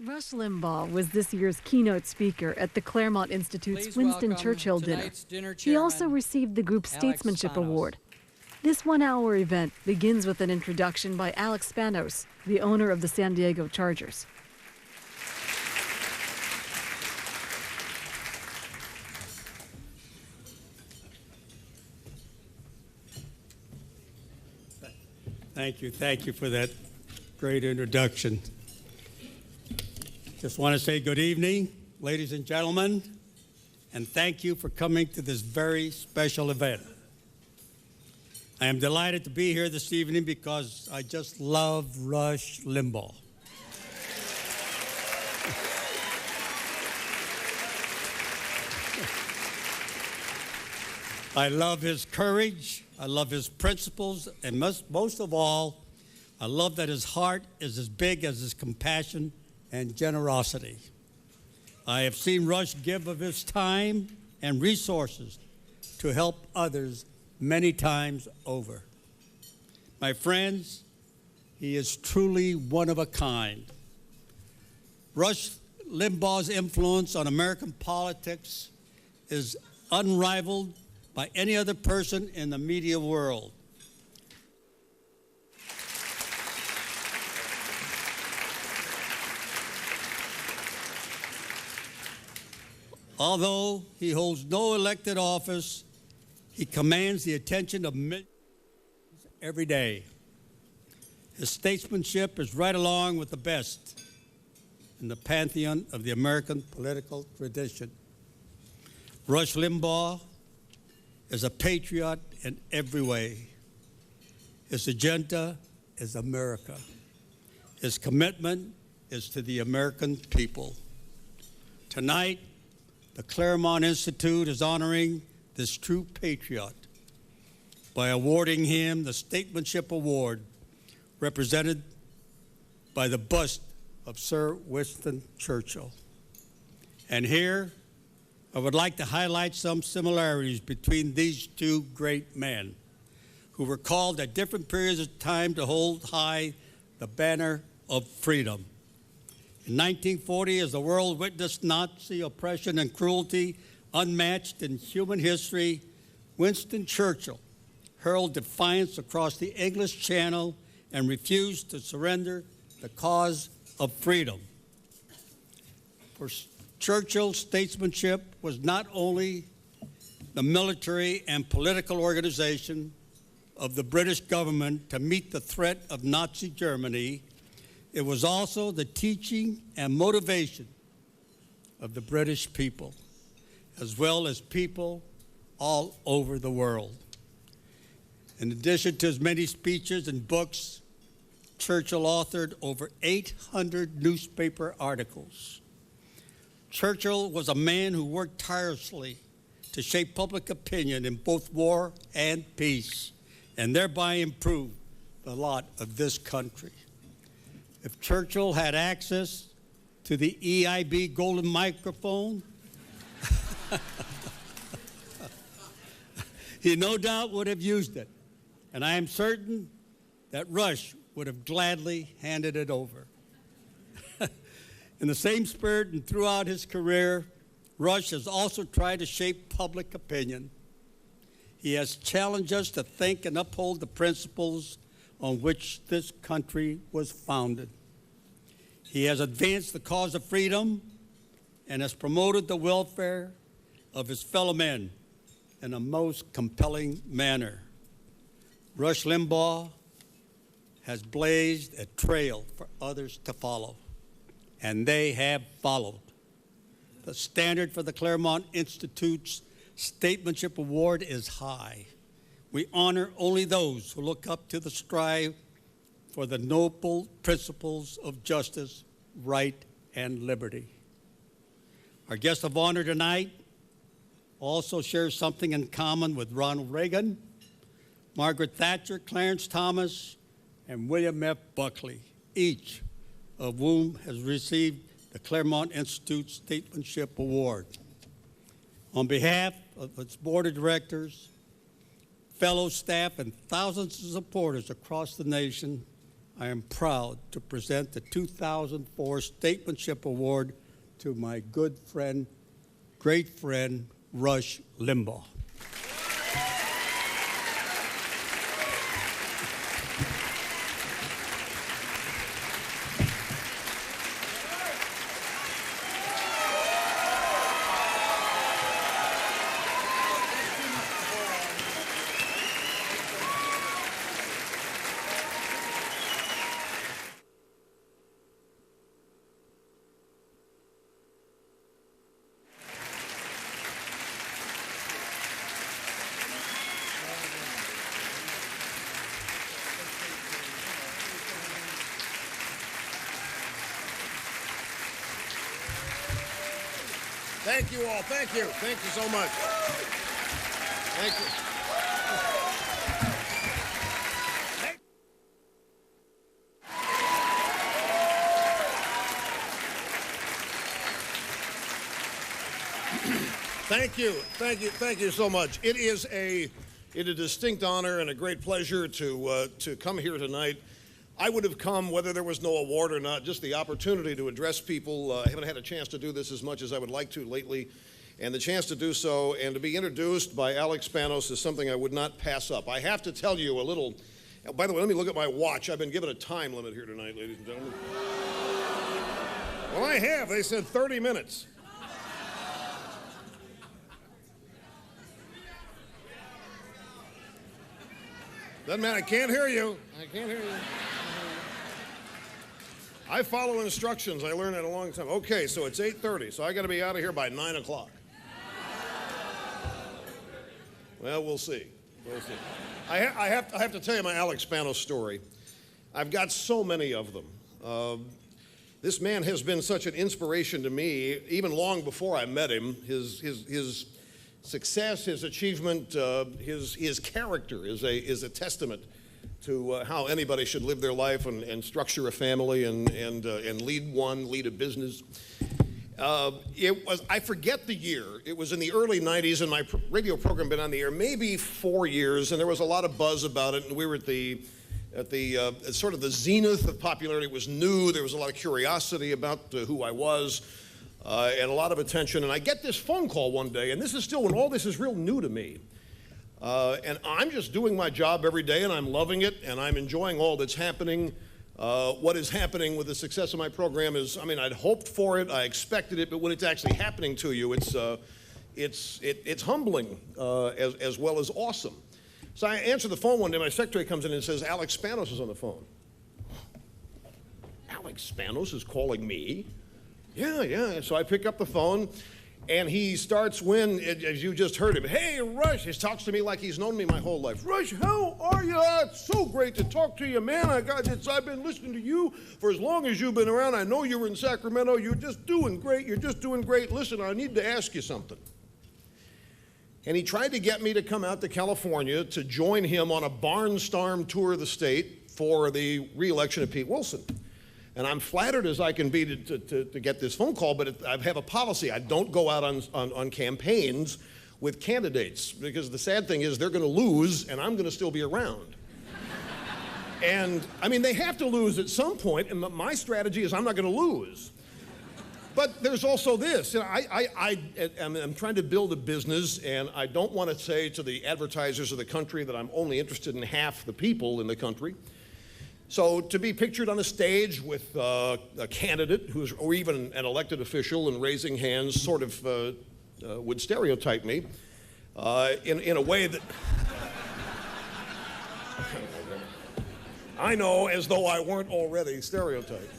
Rush Limbaugh was this year's keynote speaker at the Claremont Institute's Winston Churchill dinner. He also received the Group Statesmanship Award. This one-hour event begins with an introduction by Alex Spanos, the owner of the San Diego Chargers. Thank you for that great introduction. Just want to say good evening, ladies and gentlemen, and thank you for coming to this very special event. I am delighted to be here this evening because I just love Rush Limbaugh. I love his courage, I love his principles, and most of all, I love that his heart is as big as his compassion and generosity. I have seen Rush give of his time and resources to help others many times over. My friends, he is truly one of a kind. Rush Limbaugh's influence on American politics is unrivaled by any other person in the media world. Although he holds no elected office, he commands the attention of millions every day. His statesmanship is right along with the best in the pantheon of the American political tradition. Rush Limbaugh is a patriot in every way. His agenda is America. His commitment is to the American people. Tonight, the Claremont Institute is honoring this true patriot by awarding him the Statesmanship Award, represented by the bust of Sir Winston Churchill. And here, I would like to highlight some similarities between these two great men who were called at different periods of time to hold high the banner of freedom. In 1940, as the world witnessed Nazi oppression and cruelty unmatched in human history, Winston Churchill hurled defiance across the English Channel and refused to surrender the cause of freedom. For Churchill, statesmanship was not only the military and political organization of the British government to meet the threat of Nazi Germany, it was also the teaching and motivation of the British people, as well as people all over the world. In addition to his many speeches and books, Churchill authored over 800 newspaper articles. Churchill was a man who worked tirelessly to shape public opinion in both war and peace, and thereby improve the lot of this country. If Churchill had access to the EIB golden microphone, he no doubt would have used it, and I am certain that Rush would have gladly handed it over. In the same spirit and throughout his career, Rush has also tried to shape public opinion. He has challenged us to think and uphold the principles on which this country was founded. He has advanced the cause of freedom and has promoted the welfare of his fellow men in a most compelling manner. Rush Limbaugh has blazed a trail for others to follow, and they have followed. The standard for the Claremont Institute's Statesmanship Award is high. We honor only those who look up to the strive for the noble principles of justice, right, and liberty. Our guest of honor tonight also shares something in common with Ronald Reagan, Margaret Thatcher, Clarence Thomas, and William F. Buckley, each of whom has received the Claremont Institute Statesmanship Award. On behalf of its board of directors, fellow staff, and thousands of supporters across the nation, I am proud to present the 2004 Statesmanship Award to my good friend, great friend, Rush Limbaugh. Thank you all. Thank you. Thank you so much. Thank you. Thank you. Thank you. Thank you so much. It is a distinct honor and a great pleasure to come here tonight. I would have come whether there was no award or not, just the opportunity to address people. I haven't had a chance to do this as much as I would like to lately, and the chance to do so and to be introduced by Alex Spanos is something I would not pass up. I have to tell you a little, by the way, let me look at my watch. I've been given a time limit here tonight, ladies and gentlemen. Well, I have. They said 30 minutes. Doesn't matter. I can't hear you. I can't hear you. I follow instructions. I learned that a long time. Okay, so it's 8:30, so I got to be out of here by 9 o'clock. Well, we'll see. We'll see. I have to tell you my Alex Spanos story. I've got so many of them. This man has been such an inspiration to me, even long before I met him. His success, his achievement, his character is a testament to how anybody should live their life and structure a family and lead a business. I forget the year. It was in the early 90s, and my radio program had been on the air maybe 4 years, and there was a lot of buzz about it, and we were at the sort of the zenith of popularity. It was new. There was a lot of curiosity about who I was, and a lot of attention. And I get this phone call one day, and this is still when all this is real new to me. And I'm just doing my job every day, and I'm loving it, and I'm enjoying all that's happening. What is happening with the success of my program is, I mean, I'd hoped for it, I expected it, but when it's actually happening to you, it's humbling as well as awesome. So I answer the phone one day, my secretary comes in and says, Alex Spanos is on the phone. Alex Spanos is calling me? Yeah. So I pick up the phone. And he starts as you just heard him, hey, Rush. He talks to me like he's known me my whole life. Rush, how are you? It's so great to talk to you, man. I've been listening to you for as long as you've been around. I know you were in Sacramento. You're just doing great. Listen, I need to ask you something. And he tried to get me to come out to California to join him on a barnstorm tour of the state for the re-election of Pete Wilson. And I'm flattered as I can be to get this phone call, but I have a policy. I don't go out on campaigns with candidates, because the sad thing is they're going to lose and I'm going to still be around. And, I mean, they have to lose at some point, and my strategy is I'm not going to lose. But there's also this. You know, I'm trying to build a business, and I don't want to say to the advertisers of the country that I'm only interested in half the people in the country. So to be pictured on a stage with a candidate or even an elected official and raising hands sort of would stereotype me in a way that I know, as though I weren't already stereotyped.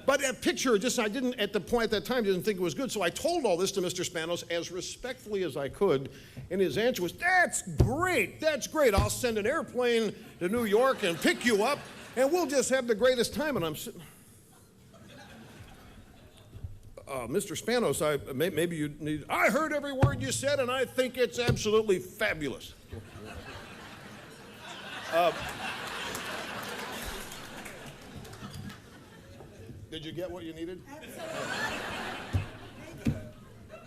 But that picture, I didn't, at that time, didn't think it was good. So I told all this to Mr. Spanos as respectfully as I could. And his answer was, that's great. I'll send an airplane to New York and pick you up, and we'll just have the greatest time. And I'm sitting, Mr. Spanos, maybe you need, I heard every word you said, and I think it's absolutely fabulous. Did you get what you needed?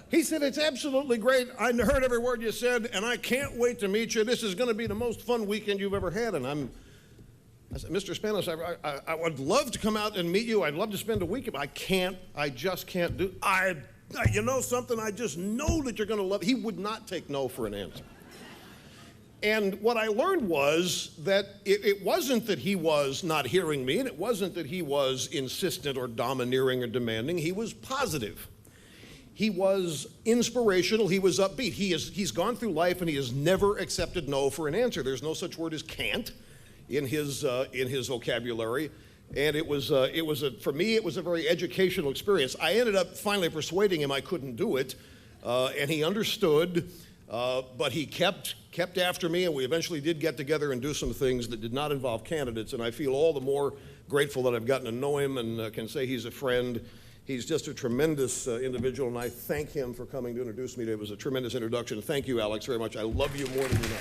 He said, it's absolutely great. I heard every word you said, and I can't wait to meet you. This is going to be the most fun weekend you've ever had. And I said, Mr. Spanos, I would love to come out and meet you. I'd love to spend a week, but I can't. I just can't do. You know something? I just know that you're going to love. He would not take no for an answer. And what I learned was that it wasn't that he was not hearing me, and it wasn't that he was insistent or domineering or demanding. He was positive. He was inspirational. He was upbeat. He's gone through life, and he has never accepted no for an answer. There's no such word as can't in his vocabulary. And for me, it was a very educational experience. I ended up finally persuading him I couldn't do it, and he understood. But he kept after me, and we eventually did get together and do some things that did not involve candidates, and I feel all the more grateful that I've gotten to know him and can say he's a friend. He's just a tremendous individual, and I thank him for coming to introduce me. It was a tremendous introduction. Thank you, Alex, very much. I love you more than you know.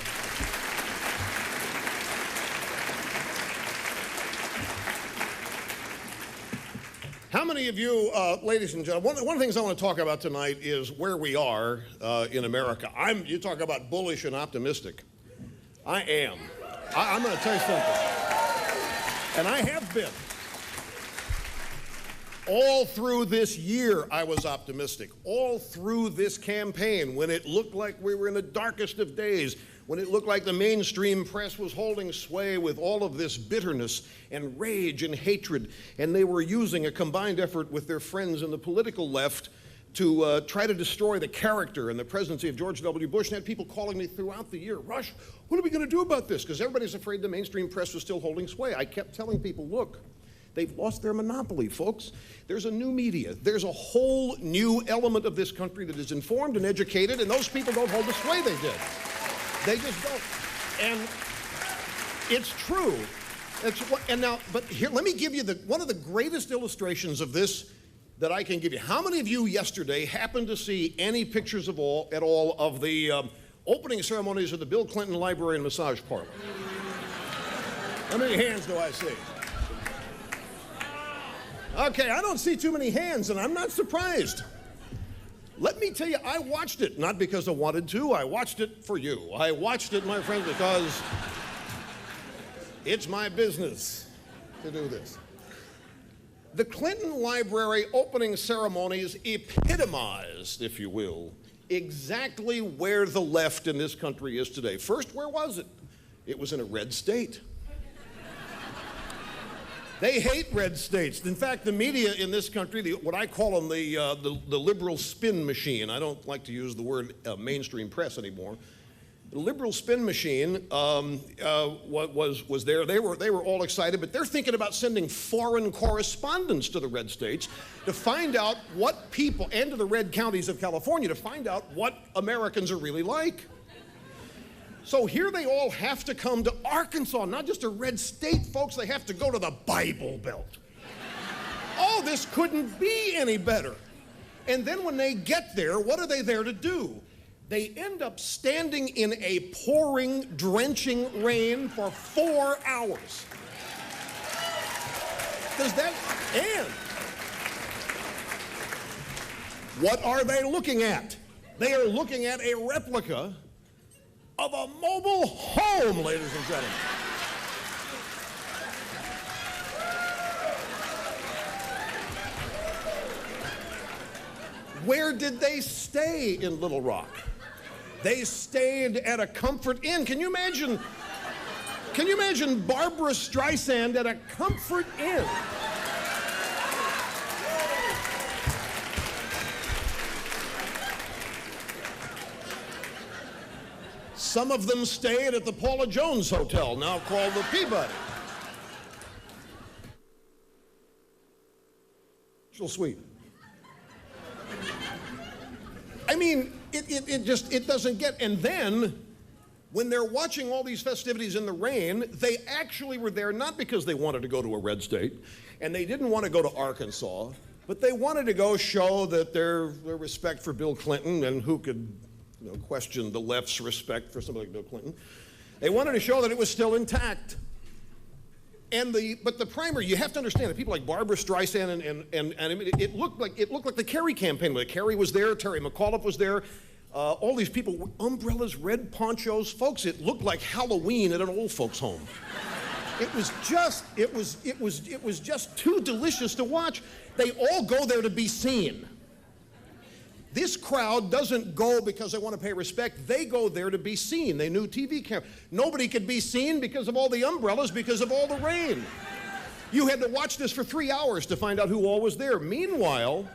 How many of you, ladies and gentlemen, one of the things I want to talk about tonight is where we are in America. You talk about bullish and optimistic. I am. I'm going to tell you something. And I have been. All through this year, I was optimistic. All through this campaign, when it looked like we were in the darkest of days, when it looked like the mainstream press was holding sway with all of this bitterness and rage and hatred, and they were using a combined effort with their friends in the political left to try to destroy the character and the presidency of George W. Bush. And I had people calling me throughout the year, Rush, what are we going to do about this? Because everybody's afraid the mainstream press was still holding sway. I kept telling people, look, they've lost their monopoly, folks. There's a new media. There's a whole new element of this country that is informed and educated, and those people don't hold the sway they did. They just don't. And it's true. But here, let me give you one of the greatest illustrations of this that I can give you. How many of you yesterday happened to see any pictures at all of the opening ceremonies of the Bill Clinton Library and Massage Parlor? How many hands do I see? Okay, I don't see too many hands, and I'm not surprised. Let me tell you, I watched it, not because I wanted to. I watched it for you. I watched it, my friends, because it's my business to do this. The Clinton Library opening ceremonies epitomized, if you will, exactly where the left in this country is today. First, where was it? It was in a red state. They hate red states. In fact, the media in this country, what I call them the liberal spin machine. I don't like to use the word mainstream press anymore. The liberal spin machine was there. They were all excited, but they're thinking about sending foreign correspondents to the red states to find out what people, and to the red counties of California, to find out what Americans are really like. So here they all have to come to Arkansas, not just a red state, folks. They have to go to the Bible Belt. Oh, this couldn't be any better. And then when they get there, what are they there to do? They end up standing in a pouring, drenching rain for 4 hours. And what are they looking at? They are looking at a replica of a mobile home, ladies and gentlemen. Where did they stay in Little Rock? They stayed at a Comfort Inn. Can you imagine Barbara Streisand at a Comfort Inn? Some of them stayed at the Paula Jones Hotel, now called the Peabody. Suite. I mean, it doesn't get, and then when they're watching all these festivities in the rain, they actually were there not because they wanted to go to a red state, and they didn't want to go to Arkansas, but they wanted to go show that their respect for Bill Clinton, and who could question the left's respect for somebody like Bill Clinton. They wanted to show that it was still intact. But the primary, you have to understand that people like Barbara Streisand and I mean, it looked like the Kerry campaign. Where Kerry was there, Terry McAuliffe was there, all these people, umbrellas, red ponchos, folks. It looked like Halloween at an old folks' home. It was just too delicious to watch. They all go there to be seen. This crowd doesn't go because they want to pay respect. They go there to be seen. They knew TV camera. Nobody could be seen because of all the umbrellas, because of all the rain. You had to watch this for 3 hours to find out who all was there. Meanwhile,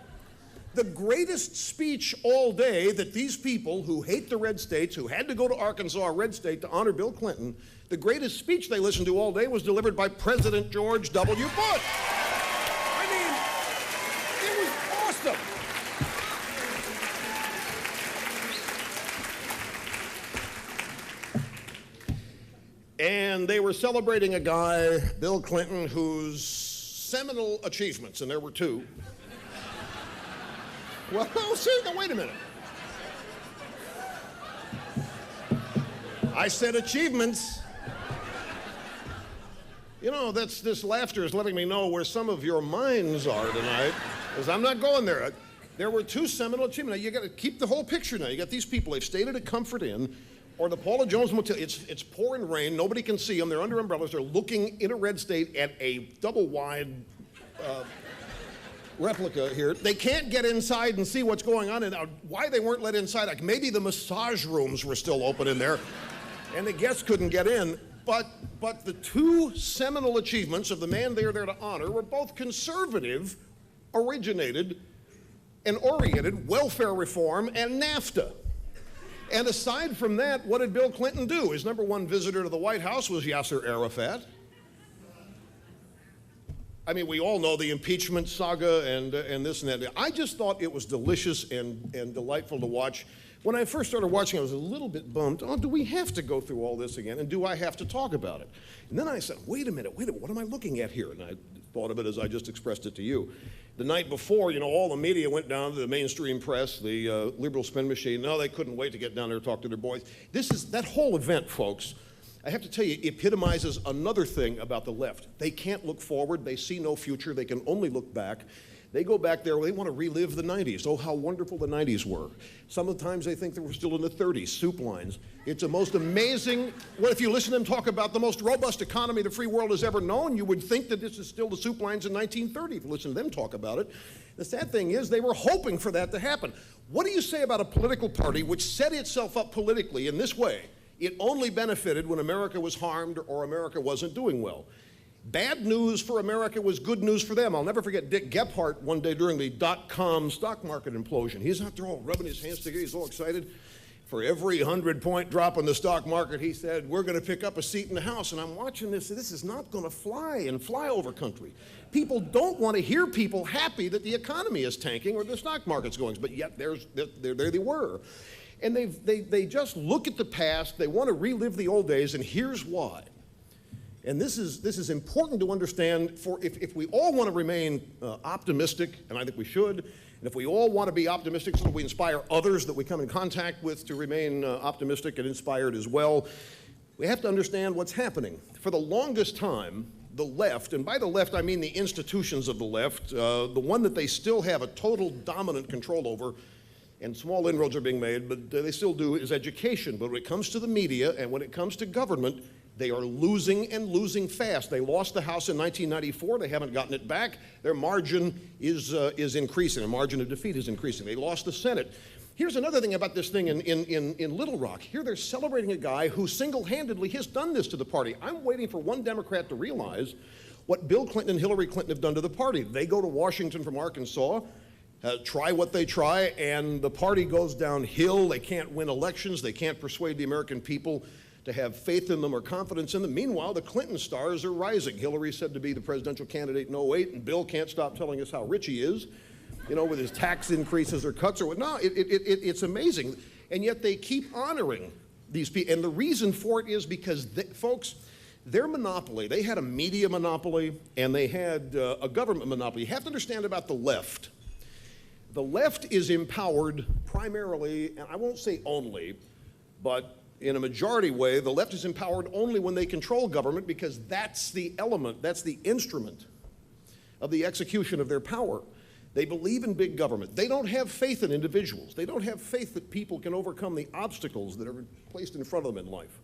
the greatest speech all day that these people who hate the red states, who had to go to Arkansas, a red state, to honor Bill Clinton, the greatest speech they listened to all day was delivered by President George W. Bush. I mean, it was awesome. And they were celebrating a guy, Bill Clinton, whose seminal achievements, and there were two. Well, see, now wait a minute. I said achievements. You know, this laughter is letting me know where some of your minds are tonight, because I'm not going there. There were two seminal achievements. Now, you got to keep the whole picture now. You got these people, they've stayed at a Comfort Inn or the Paula Jones Motel. It's pouring rain. Nobody can see them. They're under umbrellas. They're looking in a red state at a double-wide replica here. They can't get inside and see what's going on. And why they weren't let inside, like maybe the massage rooms were still open in there and the guests couldn't get in. But the two seminal achievements of the man they are there to honor were both conservative, originated, and oriented welfare reform and NAFTA. And aside from that, what did Bill Clinton do? His number one visitor to the White House was Yasser Arafat. I mean, we all know the impeachment saga and this and that. I just thought it was delicious and delightful to watch. When I first started watching, I was a little bit bummed. Oh, do we have to go through all this again? And do I have to talk about it? And then I said, wait a minute, what am I looking at here? And I thought of it as I just expressed it to you. The night before, you know, all the media went down to the mainstream press, the liberal spin machine. No, they couldn't wait to get down there to talk to their boys. That whole event, folks, I have to tell you, epitomizes another thing about the left. They can't look forward. They see no future. They can only look back. They go back there, they want to relive the 90s. Oh, how wonderful the 90s were. Some of the times they think that we're still in the 30s, soup lines. It's the most amazing, well, if you listen to them talk about the most robust economy the free world has ever known, you would think that this is still the soup lines in 1930 if you listen to them talk about it. The sad thing is they were hoping for that to happen. What do you say about a political party which set itself up politically in this way? It only benefited when America was harmed or America wasn't doing well. Bad news for America was good news for them. I'll never forget Dick Gephardt one day during the .com stock market implosion. He's out there all rubbing his hands together. He's all excited. For every 100-point drop in the stock market, he said, we're going to pick up a seat in the House. And I'm watching this. This is not going to fly in flyover country. People don't want to hear people happy that the economy is tanking or the stock market's going. But yet there they were. And they just look at the past. They want to relive the old days. And here's why. And this is important to understand. For if we all want to remain optimistic, and I think we should, and if we all want to be optimistic so that we inspire others that we come in contact with to remain optimistic and inspired as well, we have to understand what's happening. For the longest time, the left, and by the left I mean the institutions of the left, the one that they still have a total dominant control over, and small inroads are being made, but they still do, is education. But when it comes to the media and when it comes to government, they are losing and losing fast. They lost the House in 1994. They haven't gotten it back. Their margin is increasing. Their margin of defeat is increasing. They lost the Senate. Here's another thing about this thing in Little Rock. Here they're celebrating a guy who single-handedly has done this to the party. I'm waiting for one Democrat to realize what Bill Clinton and Hillary Clinton have done to the party. They go to Washington from Arkansas, try what they try, and the party goes downhill. They can't win elections. They can't persuade the American people to have faith in them or confidence in them. Meanwhile, the Clinton stars are rising. Hillary said to be the presidential candidate in 08, and Bill can't stop telling us how rich he is, you know, with his tax increases or cuts or what. No, it's amazing. And yet they keep honoring these people. And the reason for it is because, folks, their monopoly, they had a media monopoly and they had a government monopoly. You have to understand about the left. The left is empowered primarily, and I won't say only, but in a majority way, the left is empowered only when they control government because that's the element, that's the instrument of the execution of their power. They believe in big government. They don't have faith in individuals. They don't have faith that people can overcome the obstacles that are placed in front of them in life.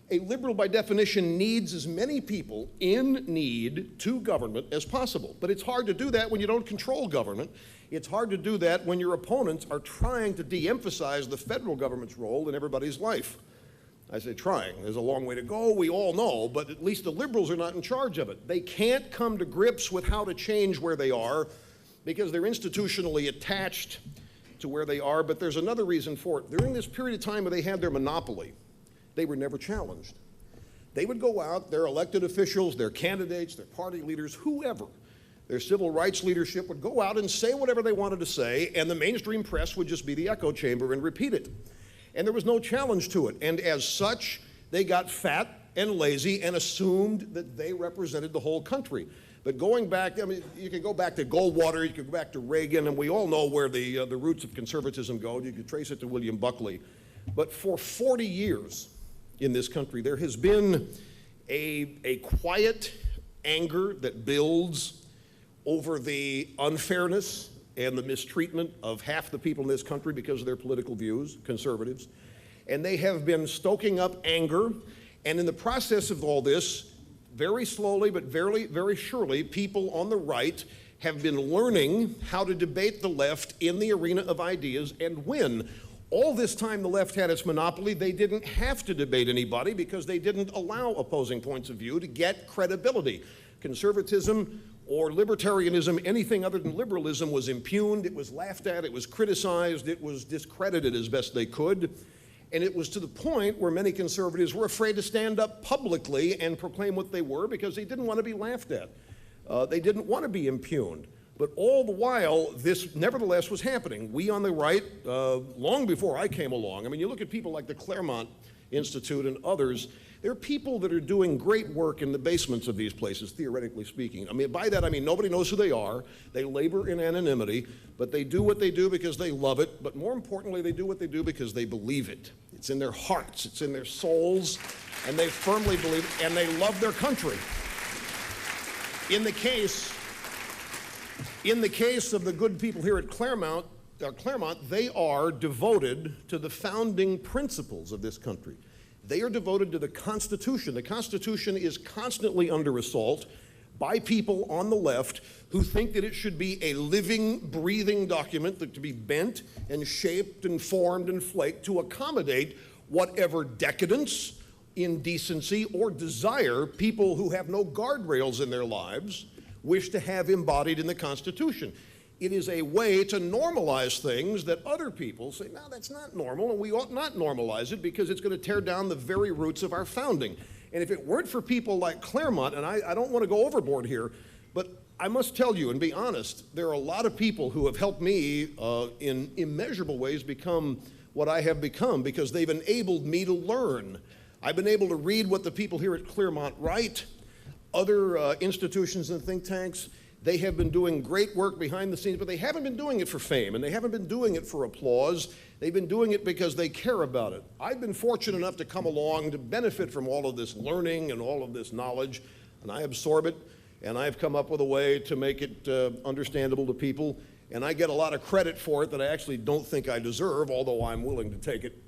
A liberal, by definition, needs as many people in need to government as possible. But it's hard to do that when you don't control government. It's hard to do that when your opponents are trying to de-emphasize the federal government's role in everybody's life. I say trying. There's a long way to go, we all know, but at least the liberals are not in charge of it. They can't come to grips with how to change where they are because they're institutionally attached to where they are, but there's another reason for it. During this period of time where they had their monopoly, they were never challenged. They would go out, their elected officials, their candidates, their party leaders, whoever, their civil rights leadership would go out and say whatever they wanted to say, and the mainstream press would just be the echo chamber and repeat it. And there was no challenge to it. And as such, they got fat and lazy and assumed that they represented the whole country. But going back, I mean, you can go back to Goldwater, you can go back to Reagan, and we all know where the roots of conservatism go. You can trace it to William Buckley. But for 40 years in this country, there has been a quiet anger that builds over the unfairness and the mistreatment of half the people in this country because of their political views, conservatives. And they have been stoking up anger. And in the process of all this, very slowly but very, very surely, people on the right have been learning how to debate the left in the arena of ideas and win. All this time the left had its monopoly. They didn't have to debate anybody because they didn't allow opposing points of view to get credibility. Conservatism or libertarianism, anything other than liberalism, was impugned, it was laughed at, it was criticized, it was discredited as best they could. And it was to the point where many conservatives were afraid to stand up publicly and proclaim what they were because they didn't want to be laughed at. They didn't want to be impugned. But all the while, this nevertheless was happening. We on the right, long before I came along, I mean, you look at people like the Claremont Institute and others, there are people that are doing great work in the basements of these places, theoretically speaking. I mean, by that I mean nobody knows who they are. They labor in anonymity, but they do what they do because they love it. But more importantly, they do what they do because they believe it. It's in their hearts, it's in their souls, and they firmly believe it, and they love their country. In the case of the good people here at Claremont, they are devoted to the founding principles of this country. They are devoted to the Constitution. The Constitution is constantly under assault by people on the left who think that it should be a living, breathing document that to be bent and shaped and formed and flaked to accommodate whatever decadence, indecency, or desire people who have no guardrails in their lives wish to have embodied in the Constitution. It is a way to normalize things that other people say, no, that's not normal, and we ought not normalize it because it's going to tear down the very roots of our founding. And if it weren't for people like Claremont, and I don't want to go overboard here, but I must tell you and be honest, there are a lot of people who have helped me in immeasurable ways become what I have become because they've enabled me to learn. I've been able to read what the people here at Claremont write, other institutions and think tanks. They have been doing great work behind the scenes, but they haven't been doing it for fame, and they haven't been doing it for applause. They've been doing it because they care about it. I've been fortunate enough to come along to benefit from all of this learning and all of this knowledge, and I absorb it, and I've come up with a way to make it understandable to people, and I get a lot of credit for it that I actually don't think I deserve, although I'm willing to take it.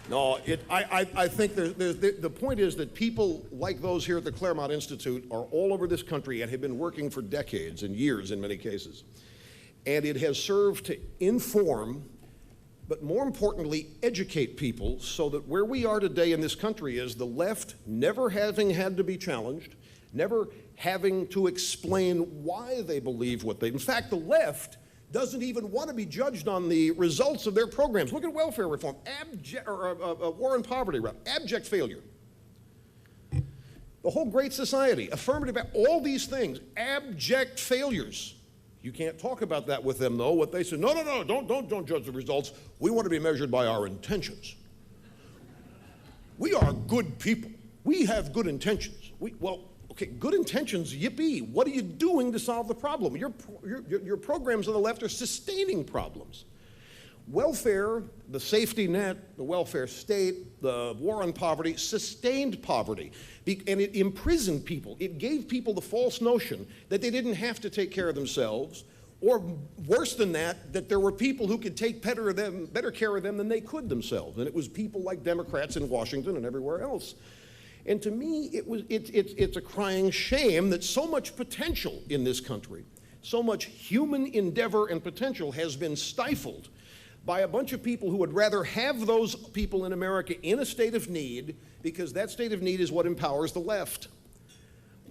No, I think the point is that people like those here at the Claremont Institute are all over this country and have been working for decades and years in many cases. And it has served to inform, but more importantly, educate people so that where we are today in this country is the left never having had to be challenged, never having to explain why they believe what they... In fact, the left doesn't even want to be judged on the results of their programs. Look at welfare reform, war on poverty, abject failure. The whole Great Society, affirmative, all these things, abject failures. You can't talk about that with them, though. What they say, no, don't judge the results. We want to be measured by our intentions. We are good people. We have good intentions. Okay, good intentions, yippee. What are you doing to solve the problem? Your programs on the left are sustaining problems. Welfare, the safety net, the welfare state, the war on poverty, sustained poverty. And it imprisoned people. It gave people the false notion that they didn't have to take care of themselves Or worse than that, that there were people who could take better care of them than they could themselves. And it was people like Democrats in Washington and everywhere else. And to me, it's a crying shame that so much potential in this country, so much human endeavor and potential has been stifled by a bunch of people who would rather have those people in America in a state of need, because that state of need is what empowers the left.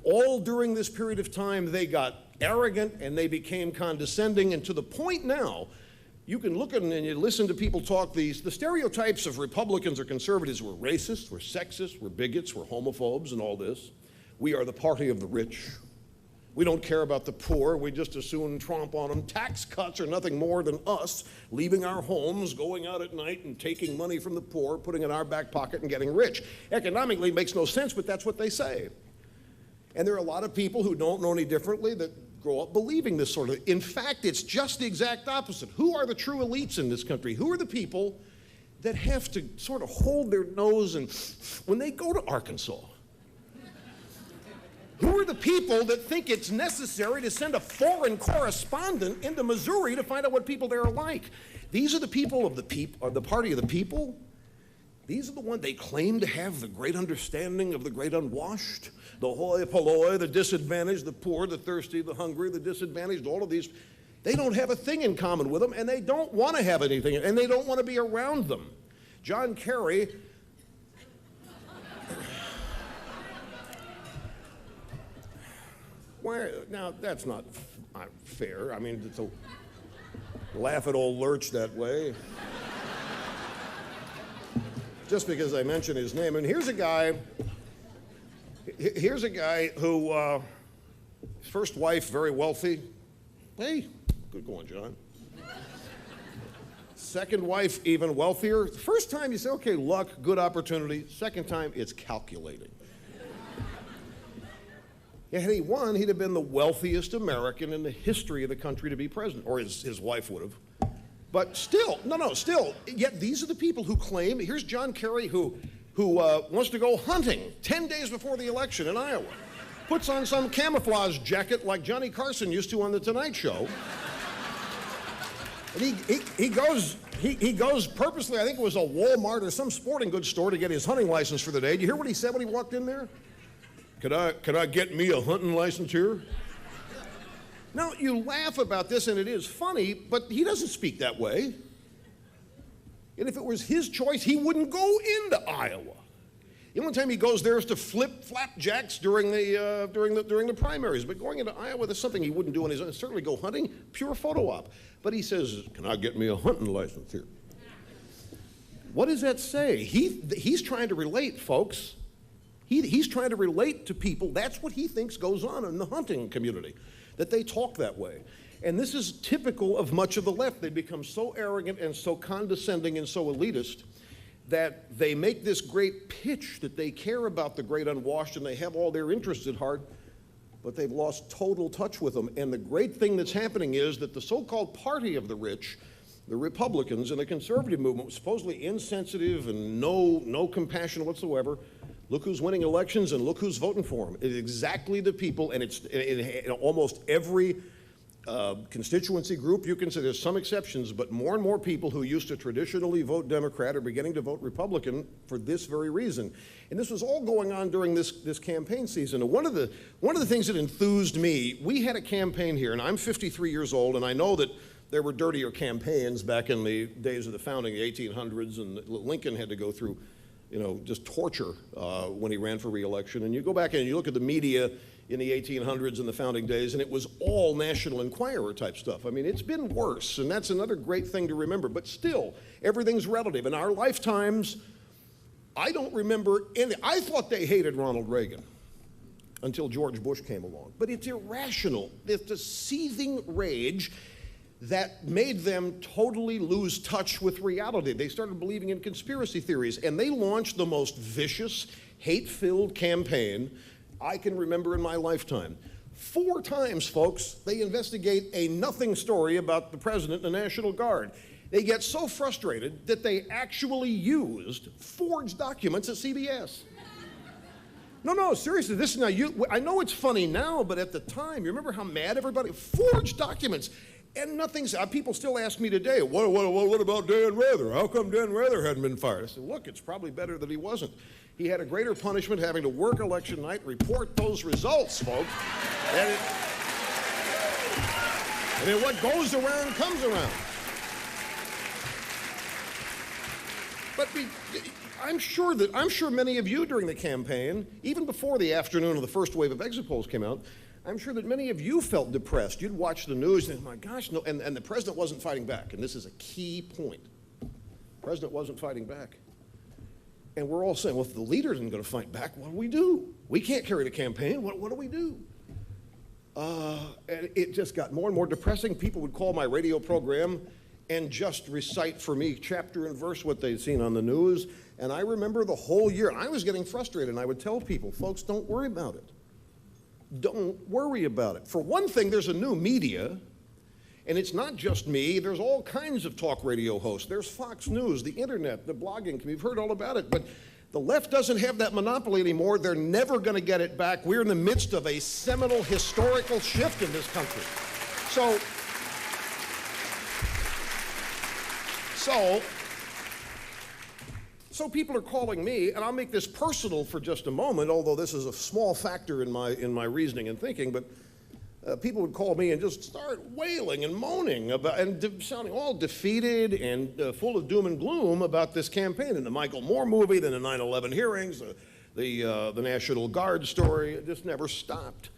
All during this period of time, they got arrogant and they became condescending, and to the point now, you can look at them and you listen to people talk, the stereotypes of Republicans or conservatives were racist, were sexist, were bigots, were homophobes and all this. We are the party of the rich. We don't care about the poor. We just as soon tromp on them. Tax cuts are nothing more than us leaving our homes, going out at night and taking money from the poor, putting it in our back pocket and getting rich. Economically, it makes no sense, but that's what they say. And there are a lot of people who don't know any differently that grow up believing this sort of. In fact, it's just the exact opposite. Who are the true elites in this country? Who are the people that have to sort of hold their nose and when they go to Arkansas? Who are the people that think it's necessary to send a foreign correspondent into Missouri to find out what people there are like? These are the people of the party of the people. These are the ones they claim to have the great understanding of the great unwashed, the hoi polloi, the disadvantaged, the poor, the thirsty, the hungry, the disadvantaged, all of these. They don't have a thing in common with them, and they don't want to have anything, and they don't want to be around them. John Kerry, now that's not fair. I mean, to laugh at old Lurch that way. Just because I mention his name. And here's a guy who, his first wife, very wealthy. Hey, good going, John. Second wife, even wealthier. The first time you say, okay, luck, good opportunity. Second time, it's calculating. Yeah, had he won, he'd have been the wealthiest American in the history of the country to be president, or his wife would have. But still, yet these are the people who claim, here's John Kerry who wants to go hunting 10 days before the election in Iowa. Puts on some camouflage jacket like Johnny Carson used to on The Tonight Show. And he goes purposely, I think it was a Walmart or some sporting goods store to get his hunting license for the day. Did you hear what he said when he walked in there? Could I get me a hunting license here? Now, you laugh about this, and it is funny, but he doesn't speak that way. And if it was his choice, he wouldn't go into Iowa. The only time he goes there is to flip flapjacks during the primaries. But going into Iowa, that's something he wouldn't do on his own. Certainly go hunting, pure photo op. But he says, can I get me a hunting license here? What does that say? He's trying to relate, folks. He's trying to relate to people. That's what he thinks goes on in the hunting community, that they talk that way. And this is typical of much of the left. They become so arrogant and so condescending and so elitist that they make this great pitch that they care about the great unwashed and they have all their interests at heart, but they've lost total touch with them. And the great thing that's happening is that the so-called party of the rich, the Republicans and the conservative movement, was supposedly insensitive and no compassion whatsoever. Look who's winning elections and look who's voting for them. It's exactly the people, and it's in almost every constituency group you can say. There's some exceptions, but more and more people who used to traditionally vote Democrat are beginning to vote Republican for this very reason. And this was all going on during this campaign season. And one of the things that enthused me, we had a campaign here, and I'm 53 years old, and I know that there were dirtier campaigns back in the days of the founding, the 1800s, and Lincoln had to go through just torture when he ran for re-election. And you go back and you look at the media in the 1800s and the founding days, and it was all National Enquirer type stuff. I mean, it's been worse, and that's another great thing to remember. But still, everything's relative. In our lifetimes, I don't remember any. I thought they hated Ronald Reagan until George Bush came along. But it's irrational. It's a seething rage that made them totally lose touch with reality. They started believing in conspiracy theories, and they launched the most vicious, hate-filled campaign I can remember in my lifetime. 4 times, folks, they investigate a nothing story about the president and the National Guard. They get so frustrated that they actually used forged documents at CBS. No, seriously, I know it's funny now, but at the time, you remember how mad everybody, forged documents. And nothing's, people still ask me today, what about Dan Rather? How come Dan Rather hadn't been fired? I said, look, it's probably better that he wasn't. He had a greater punishment having to work election night, report those results, folks. And what goes around comes around. But I'm sure many of you during the campaign, even before the afternoon of the first wave of exit polls came out, I'm sure that many of you felt depressed. You'd watch the news and, my gosh, no, and the president wasn't fighting back. And this is a key point. The president wasn't fighting back. And we're all saying, well, if the leader isn't going to fight back, what do we do? We can't carry the campaign. What do we do? And it just got more and more depressing. People would call my radio program and just recite for me chapter and verse what they'd seen on the news. And I remember the whole year, I was getting frustrated, and I would tell people, folks, don't worry about it. Don't worry about it. For one thing, there's a new media, and it's not just me. There's all kinds of talk radio hosts. There's Fox News, the internet, the blogging. You've heard all about it, but the left doesn't have that monopoly anymore. They're never going to get it back. We're in the midst of a seminal historical shift in this country. So people are calling me, and I'll make this personal for just a moment, although this is a small factor in my reasoning and thinking, but people would call me and just start wailing and moaning about, and sounding all defeated and full of doom and gloom about this campaign and the Michael Moore movie, then the 9/11 hearings, the National Guard story. It just never stopped.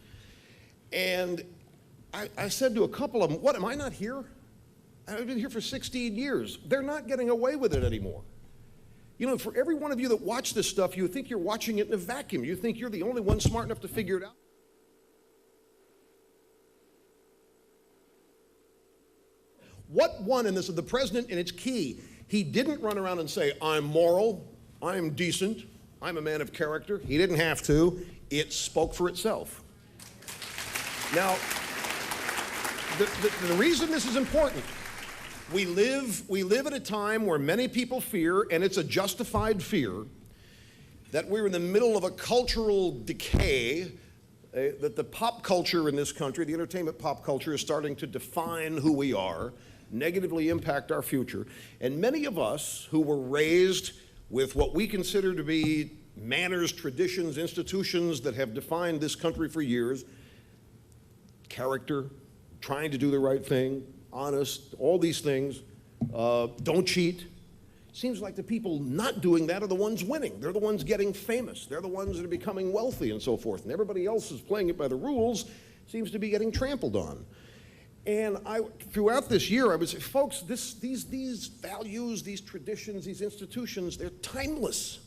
And I said to a couple of them, what, am I not here? I've been here for 16 years. They're not getting away with it anymore. You know, for every one of you that watch this stuff, you think you're watching it in a vacuum. You think you're the only one smart enough to figure it out. What won in this of the president, and it's key, he didn't run around and say, I'm moral, I'm decent, I'm a man of character. He didn't have to. It spoke for itself. Now, the reason this is important, we live at a time where many people fear, and it's a justified fear, that we're in the middle of a cultural decay, that the pop culture in this country, the entertainment pop culture, is starting to define who we are, negatively impact our future. And many of us who were raised with what we consider to be manners, traditions, institutions that have defined this country for years, character, trying to do the right thing, honest, all these things, don't cheat. Seems like the people not doing that are the ones winning. They're the ones getting famous. They're the ones that are becoming wealthy and so forth. And everybody else is playing it by the rules, seems to be getting trampled on. And throughout this year, I would say, folks, these values, these traditions, these institutions, they're timeless.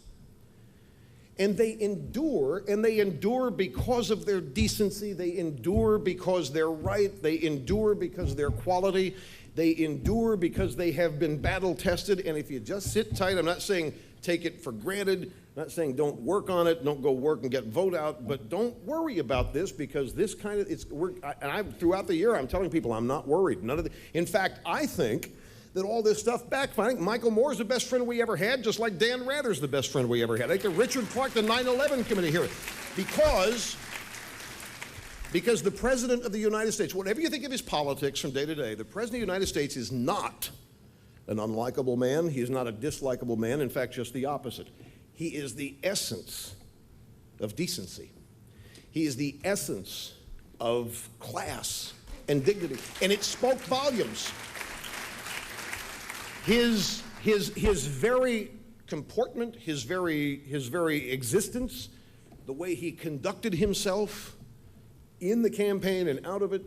And they endure because of their decency, they endure because they're right, they endure because they're quality, they endure because they have been battle tested. And if you just sit tight, I'm not saying take it for granted, I'm not saying don't work on it, don't go work and get vote out, but don't worry about this, because this kind of, throughout the year, I'm telling people I'm not worried. In fact, I think that all this stuff backfiring. I think Michael Moore's the best friend we ever had, just like Dan Rather's the best friend we ever had. I think the Richard Clark, the 9/11 committee hearing. Because the President of the United States, whatever you think of his politics from day to day, the President of the United States is not an unlikable man. He is not a dislikable man. In fact, just the opposite. He is the essence of decency. He is the essence of class and dignity. And it spoke volumes. His very comportment, his very existence, the way he conducted himself in the campaign and out of it,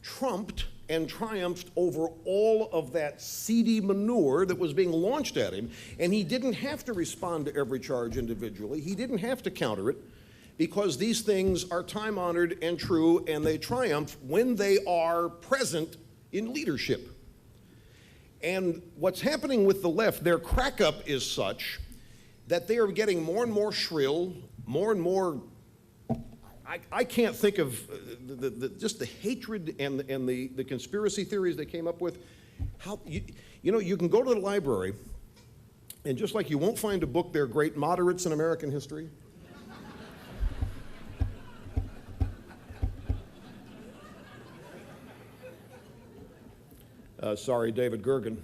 trumped and triumphed over all of that seedy manure that was being launched at him. And he didn't have to respond to every charge individually. He didn't have to counter it, because these things are time-honored and true, and they triumph when they are present in leadership. And what's happening with the left, their crack-up is such that they are getting more and more shrill, more and more. I can't think of just the hatred and the conspiracy theories they came up with. How you can go to the library, and just like you won't find a book there, Great Moderates in American History. Sorry, David Gergen.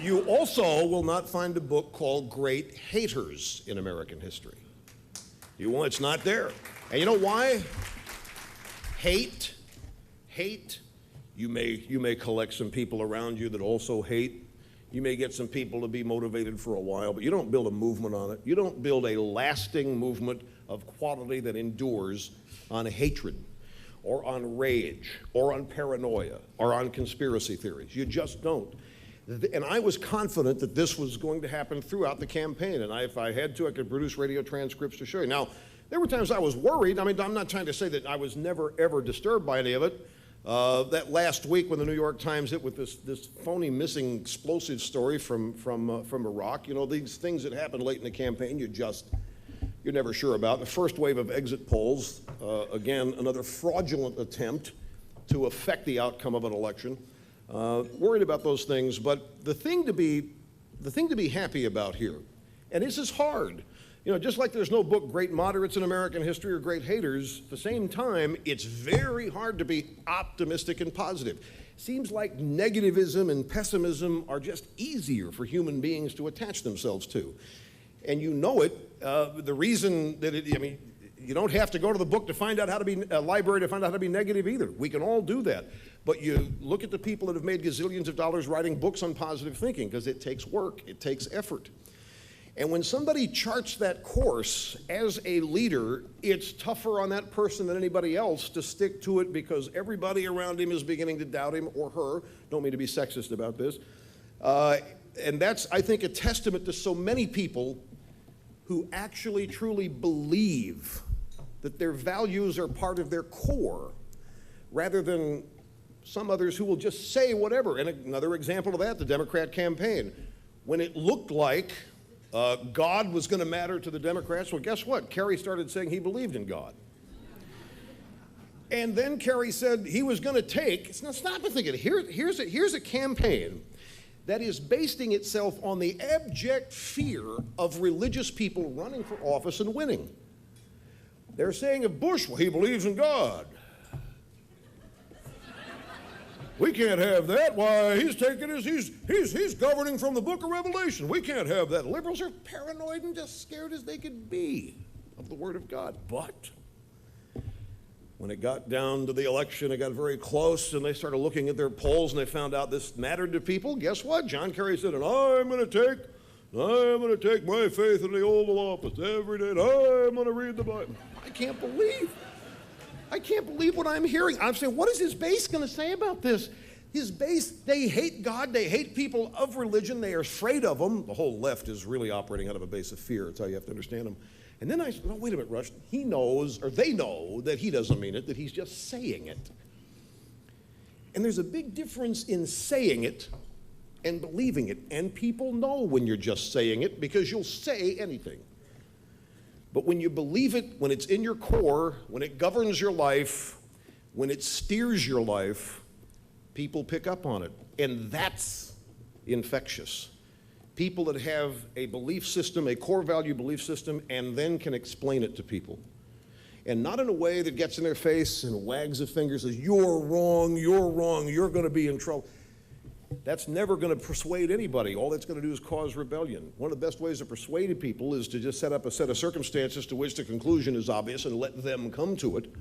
You also will not find a book called Great Haters in American History. It's not there. And you know why? Hate. You may collect some people around you that also hate. You may get some people to be motivated for a while, but you don't build a movement on it. You don't build a lasting movement of quality that endures on hatred or on rage or on paranoia or on conspiracy theories. You just don't. And I was confident that this was going to happen throughout the campaign, and if I had to, I could produce radio transcripts to show you. Now, there were times I was worried. I mean, I'm not trying to say that I was never, ever disturbed by any of it. That last week when the New York Times hit with this phony missing explosive story from Iraq, you know, these things that happen late in the campaign, you're never sure about. The first wave of exit polls, again, another fraudulent attempt to affect the outcome of an election. Worried about those things, but the thing to be happy about here, and this is hard, you know, just like there's no book Great Moderates in American History or Great Haters, at the same time, it's very hard to be optimistic and positive. Seems like negativism and pessimism are just easier for human beings to attach themselves to. And you know it, the reason that you don't have to go to the book to find out how to be, a library to find out how to be negative either. We can all do that. But you look at the people that have made gazillions of dollars writing books on positive thinking, because it takes work, it takes effort. And when somebody charts that course as a leader, it's tougher on that person than anybody else to stick to it, because everybody around him is beginning to doubt him or her. Don't mean to be sexist about this. And that's, I think, a testament to so many people who actually truly believe that their values are part of their core, rather than some others who will just say whatever. And another example of that, the Democrat campaign. When it looked like God was going to matter to the Democrats, well, guess what? Kerry started saying he believed in God. And then Kerry said he was going to take, now stop and think of it. Here's a campaign that is basing itself on the abject fear of religious people running for office and winning. They're saying of Bush, well, he believes in God. We can't have that. Why, he's governing from the book of Revelation. We can't have that. Liberals are paranoid and just scared as they could be of the Word of God. But when it got down to the election, it got very close, and they started looking at their polls, and they found out this mattered to people. Guess what? John Kerry said, and I'm going to take my faith in the Oval Office every day, and I'm going to read the Bible. I can't believe what I'm hearing. I'm saying, what is his base going to say about this? His base, they hate God, they hate people of religion, they are afraid of them. The whole left is really operating out of a base of fear. That's how you have to understand them. And then I said, no, wait a minute, Rush. He knows, or they know, that he doesn't mean it, that he's just saying it. And there's a big difference in saying it and believing it. And people know when you're just saying it, because you'll say anything. But when you believe it, when it's in your core, when it governs your life, when it steers your life, people pick up on it. And that's infectious. People that have a belief system, a core value belief system, and then can explain it to people. And not in a way that gets in their face and wags a finger and says, you're wrong, you're going to be in trouble. That's never going to persuade anybody. All that's going to do is cause rebellion. One of the best ways to persuade people is to just set up a set of circumstances to which the conclusion is obvious and let them come to it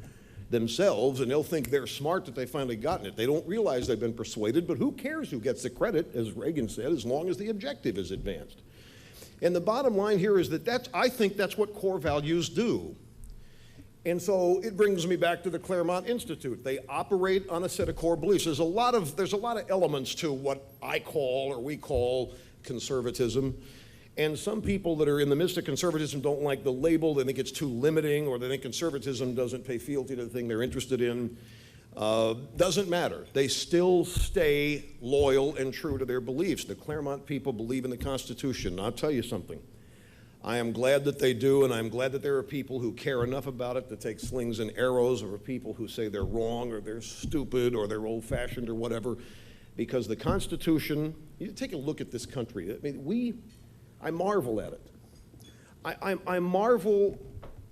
themselves, and they'll think they're smart that they've finally gotten it. They don't realize they've been persuaded, but who cares who gets the credit, as Reagan said, as long as the objective is advanced. And the bottom line here is that I think that's what core values do. And so it brings me back to the Claremont Institute. They operate on a set of core beliefs. There's a lot of elements to what I call, or we call, conservatism. And some people that are in the midst of conservatism don't like the label. They think it's too limiting, or they think conservatism doesn't pay fealty to the thing they're interested in. Doesn't matter. They still stay loyal and true to their beliefs. The Claremont people believe in the Constitution. And I'll tell you something. I am glad that they do, and I'm glad that there are people who care enough about it to take slings and arrows over people who say they're wrong, or they're stupid, or they're old-fashioned, or whatever. Because the Constitution, you take a look at this country. I mean, I marvel at it. I marvel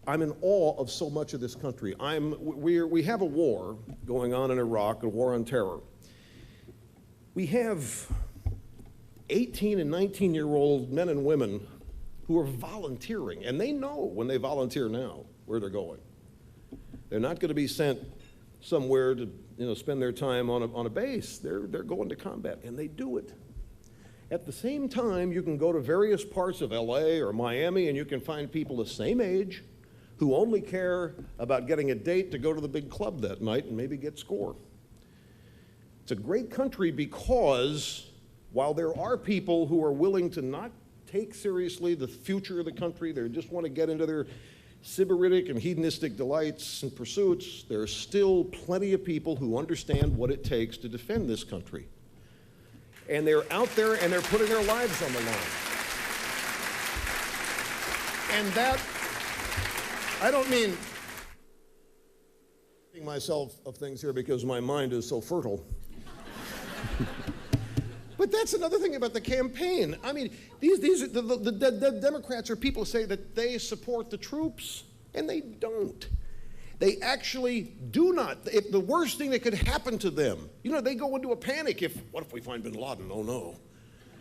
I'm in awe of so much of this country. We have a war going on in Iraq, a war on terror. We have 18 and 19-year-old men and women who are volunteering, and they know when they volunteer now where they're going. They're not going to be sent somewhere to spend their time on a base. They're going to combat, and they do it. At the same time, you can go to various parts of LA or Miami, and you can find people the same age who only care about getting a date to go to the big club that night and maybe get score. It's a great country because while there are people who are willing to not take seriously the future of the country, they just want to get into their sybaritic and hedonistic delights and pursuits, there are still plenty of people who understand what it takes to defend this country. And they're out there and they're putting their lives on the line. And that, I don't mean myself of things here because my mind is so fertile. But that's another thing about the campaign. I mean, the Democrats are people who say that they support the troops, and they don't. They actually do not. If the worst thing that could happen to them, they go into a panic what if we find bin Laden? Oh no.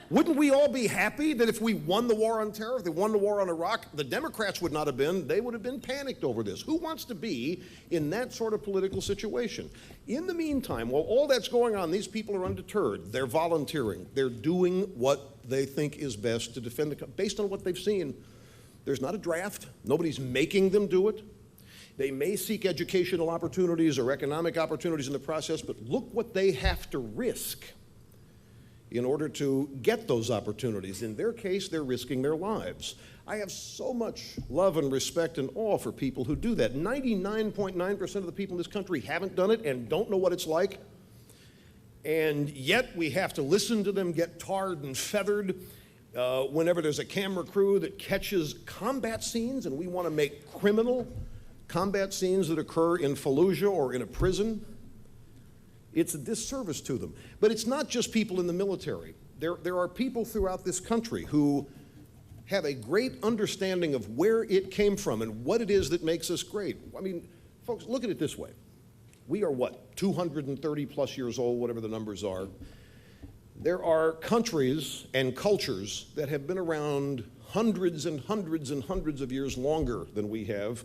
Wouldn't we all be happy that if we won the war on terror, if they won the war on Iraq, the Democrats would not have been, they would have been panicked over this. Who wants to be in that sort of political situation? In the meantime, while all that's going on, these people are undeterred. They're volunteering. They're doing what they think is best to defend the country. Based on what they've seen, there's not a draft. Nobody's making them do it. They may seek educational opportunities or economic opportunities in the process, but look what they have to risk in order to get those opportunities. In their case, they're risking their lives. I have so much love and respect and awe for people who do that. 99.9% of the people in this country haven't done it and don't know what it's like. And yet we have to listen to them get tarred and feathered whenever there's a camera crew that catches combat scenes, and we want to make criminal combat scenes that occur in Fallujah or in a prison. It's a disservice to them. But it's not just people in the military. There are people throughout this country who have a great understanding of where it came from and what it is that makes us great. I mean, folks, look at it this way. We are, 230 plus years old, whatever the numbers are. There are countries and cultures that have been around hundreds and hundreds and hundreds of years longer than we have,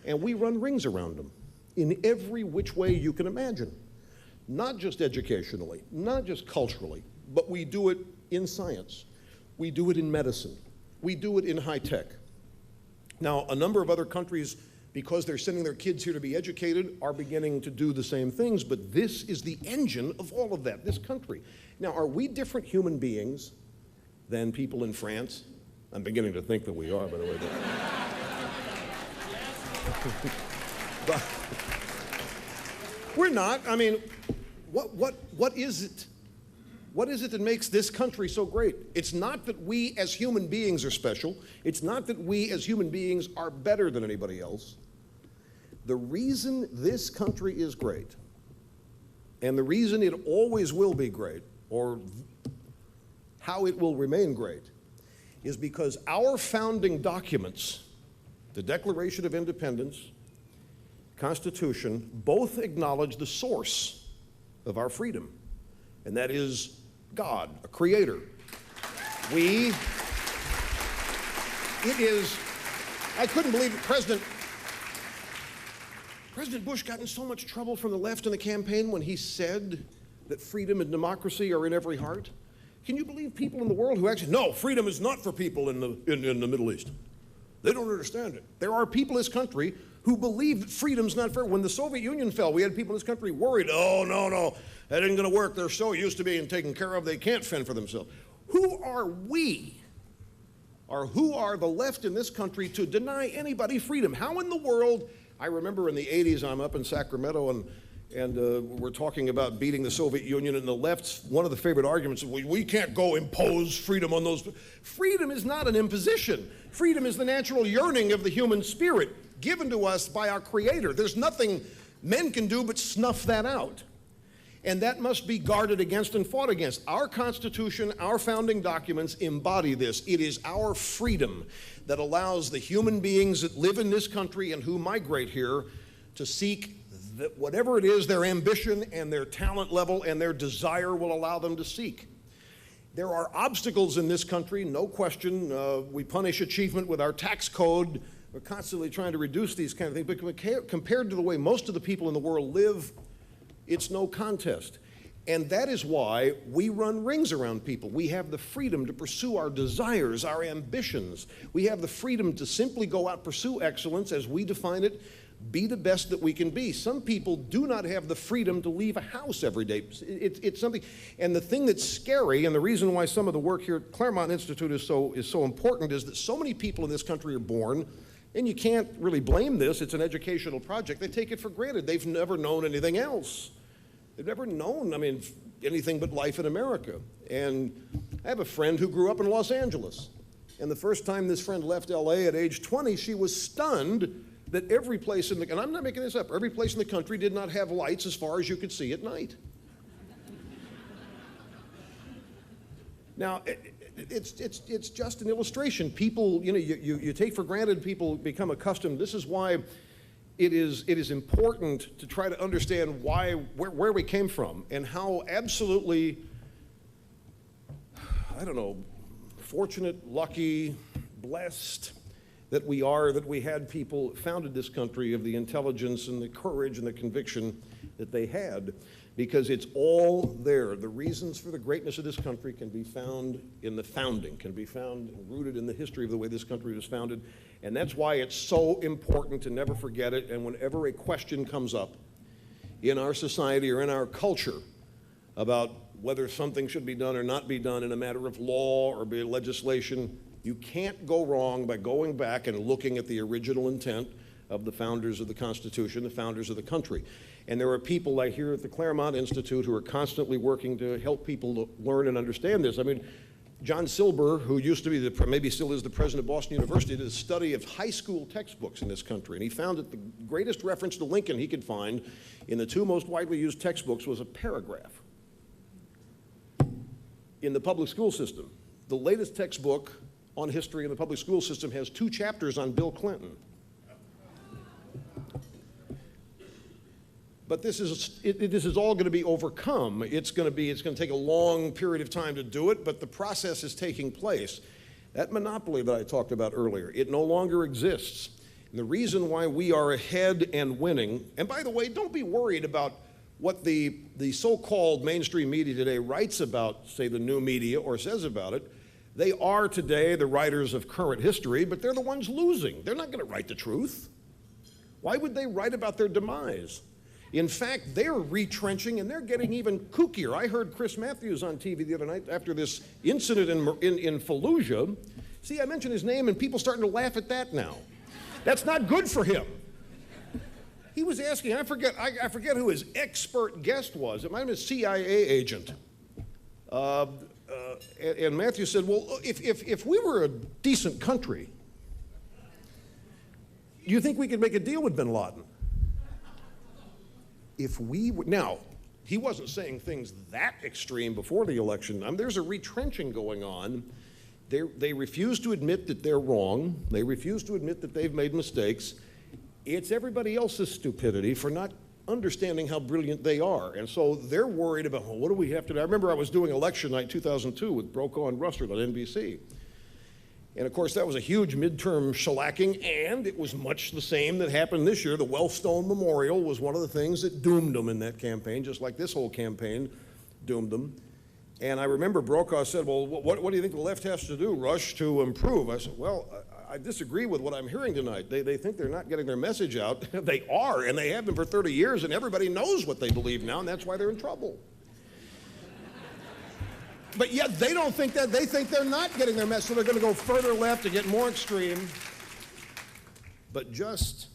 and we run rings around them in every which way you can imagine. Not just educationally, not just culturally, but we do it in science. We do it in medicine. We do it in high tech. Now, a number of other countries, because they're sending their kids here to be educated, are beginning to do the same things, but this is the engine of all of that, this country. Now, are we different human beings than people in France? I'm beginning to think that we are, by the way. But we're not. I mean, what is it? What is it that makes this country so great? It's not that we as human beings are special. It's not that we as human beings are better than anybody else. The reason this country is great, and the reason it always will be great, or how it will remain great, is because our founding documents, the Declaration of Independence, Constitution, both acknowledge the source of our freedom, and that is God, a creator. I couldn't believe it. President Bush got in so much trouble from the left in the campaign when he said that freedom and democracy are in every heart. Can you believe people in the world who actually, no, freedom is not for people in the Middle East. They don't understand it. There are people in this country who believe that freedom's not fair. When the Soviet Union fell, we had people in this country worried, oh, no, that ain't gonna work. They're so used to being taken care of, they can't fend for themselves. Who are we, or who are the left in this country to deny anybody freedom? How in the world, I remember in the 80s, I'm up in Sacramento, and we're talking about beating the Soviet Union, and the left's, one of the favorite arguments is, we can't go impose freedom on those. Freedom is not an imposition. Freedom is the natural yearning of the human spirit, given to us by our Creator. There's nothing men can do but snuff that out. And that must be guarded against and fought against. Our Constitution, our founding documents embody this. It is our freedom that allows the human beings that live in this country and who migrate here to seek whatever it is their ambition and their talent level and their desire will allow them to seek. There are obstacles in this country, no question. We punish achievement with our tax code. We're constantly trying to reduce these kind of things. But compared to the way most of the people in the world live, it's no contest. And that is why we run rings around people. We have the freedom to pursue our desires, our ambitions. We have the freedom to simply go out, pursue excellence as we define it, be the best that we can be. Some people do not have the freedom to leave a house every day. It's something, and the thing that's scary, and the reason why some of the work here at Claremont Institute is so important, is that so many people in this country are born, and you can't really blame this, it's an educational project, they take it for granted. They've never known anything else. They've never known, anything but life in America. And I have a friend who grew up in Los Angeles. And the first time this friend left LA at age 20, she was stunned that every place in the, and I'm not making this up, every place in the country did not have lights as far as you could see at night. Now, it's just an illustration. People, you take for granted, people become accustomed. This is why it is important to try to understand where we came from and how absolutely, fortunate, lucky, blessed that we are, that we had people founded this country of the intelligence and the courage and the conviction that they had, because it's all there. The reasons for the greatness of this country can be found in the founding, can be found rooted in the history of the way this country was founded. And that's why it's so important to never forget it. And whenever a question comes up in our society or in our culture about whether something should be done or not be done in a matter of law or be legislation, you can't go wrong by going back and looking at the original intent of the founders of the Constitution, the founders of the country. And there are people like here at the Claremont Institute who are constantly working to help people learn and understand this. John Silber, who used to be, maybe still is the president of Boston University, did a study of high school textbooks in this country. And he found that the greatest reference to Lincoln he could find in the two most widely used textbooks was a paragraph in the public school system. The latest textbook on history in the public school system has 2 chapters on Bill Clinton. But this is all going to be overcome. It's going to take a long period of time to do it, but the process is taking place. That monopoly that I talked about earlier, it no longer exists. And the reason why we are ahead and winning, and by the way, don't be worried about what the so-called mainstream media today writes about, say, the new media, or says about it. They are today the writers of current history, but they're the ones losing. They're not going to write the truth. Why would they write about their demise? In fact, they're retrenching and they're getting even kookier. I heard Chris Matthews on TV the other night after this incident in Fallujah. See, I mentioned his name and people starting to laugh at that now. That's not good for him. He was asking, I forget who his expert guest was. It might have been a CIA agent. And Matthews said, well, if we were a decent country, do you think we could make a deal with bin Laden? Now, he wasn't saying things that extreme before the election. There's a retrenching going on. They refuse to admit that they're wrong. They refuse to admit that they've made mistakes. It's everybody else's stupidity for not understanding how brilliant they are. And so they're worried about, well, what do we have to do? I remember I was doing election night 2002 with Brokaw and Russert on NBC. And of course, that was a huge midterm shellacking, and it was much the same that happened this year. The Wellstone Memorial was one of the things that doomed them in that campaign, just like this whole campaign doomed them. And I remember Brokaw said, well, what do you think the left has to do, Rush, to improve? I said, well, I disagree with what I'm hearing tonight. They think they're not getting their message out. They are, and they have been for 30 years, and everybody knows what they believe now, and that's why they're in trouble. But yet they don't think that. They think they're not getting their message, so they're going to go further left to get more extreme. But just,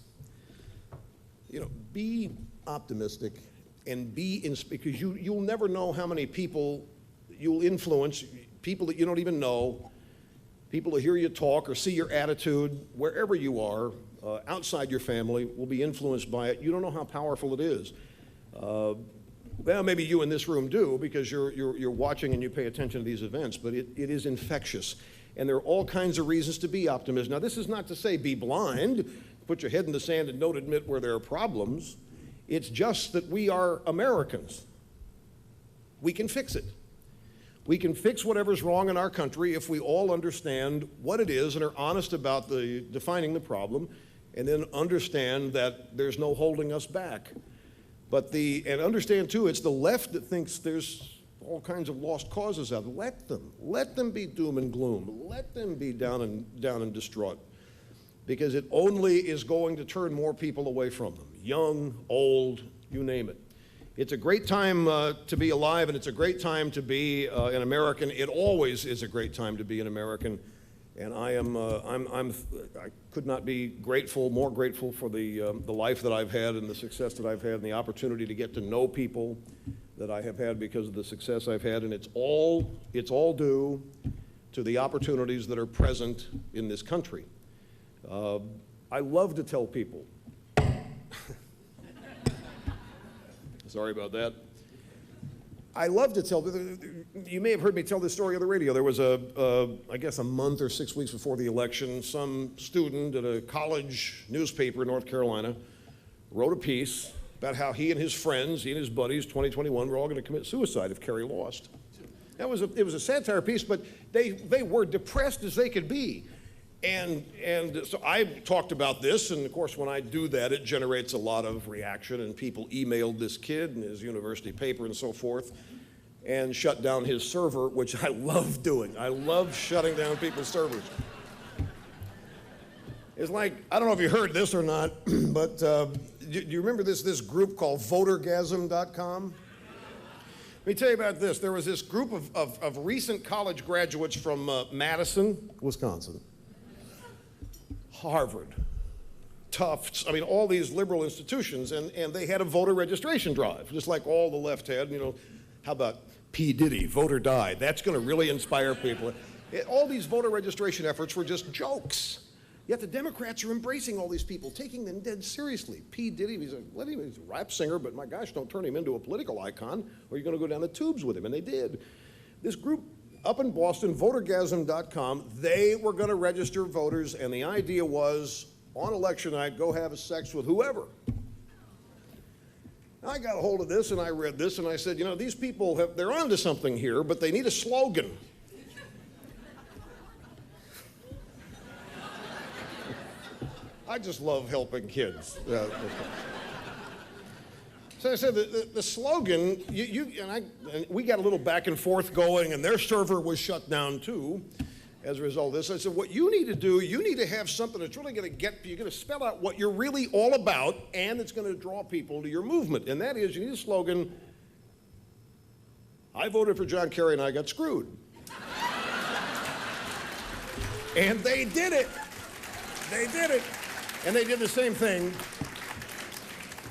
be optimistic and because you'll never know how many people you'll influence, people that you don't even know, people that hear you talk or see your attitude, wherever you are, outside your family, will be influenced by it. You don't know how powerful it is. Well, maybe you in this room do, because you're watching and you pay attention to these events, but it is infectious. And there are all kinds of reasons to be optimistic. Now, this is not to say be blind, put your head in the sand and don't admit where there are problems. It's just that we are Americans. We can fix it. We can fix whatever's wrong in our country if we all understand what it is and are honest about defining the problem, and then understand that there's no holding us back. And understand too, it's the left that thinks there's all kinds of lost causes out there. Let them be doom and gloom. Let them be down and distraught, because it only is going to turn more people away from them. Young, old, you name it. It's a great time to be alive, and it's a great time to be an American. It always is a great time to be an American, and I could not be more grateful for the life that I've had and the success that I've had and the opportunity to get to know people that I have had because of the success I've had, and it's all due to the opportunities that are present in this country. I love to tell people. Sorry about that. I love to tell, you may have heard me tell this story on the radio. There was I guess a month or 6 weeks before the election, some student at a college newspaper in North Carolina wrote a piece about how he and his friends, he and his buddies, 2021, were all going to commit suicide if Kerry lost. It was a satire piece, but they were depressed as they could be. And so I talked about this, and of course when I do that, it generates a lot of reaction, and people emailed this kid and his university paper and so forth, and shut down his server, which I love doing. I love shutting down people's servers. It's like, I don't know if you heard this or not, but do you remember this group called votergasm.com? Let me tell you about this. There was this group of recent college graduates from Madison, Wisconsin, Harvard, Tufts, I mean, all these liberal institutions, and they had a voter registration drive, just like all the left had. You know, how about P. Diddy, vote or die? That's going to really inspire people. All these voter registration efforts were just jokes. Yet the Democrats are embracing all these people, taking them dead seriously. P. Diddy, he's a rap singer, but my gosh, don't turn him into a political icon, or you're going to go down the tubes with him, and they did. This group up in Boston, votergasm.com, they were going to register voters, and the idea was, on election night, go have sex with whoever. I got a hold of this, and I read this, and I said, you know, these people, they're onto something here, but they need a slogan. I just love helping kids. So I said the slogan, and we got a little back and forth going, and their server was shut down too as a result of this. I said, what you need to do, you need to have something that's really going to you're going to spell out what you're really all about, and it's going to draw people to your movement. And that is, you need a slogan, I voted for John Kerry and I got screwed. And they did it. They did it. And they did the same thing.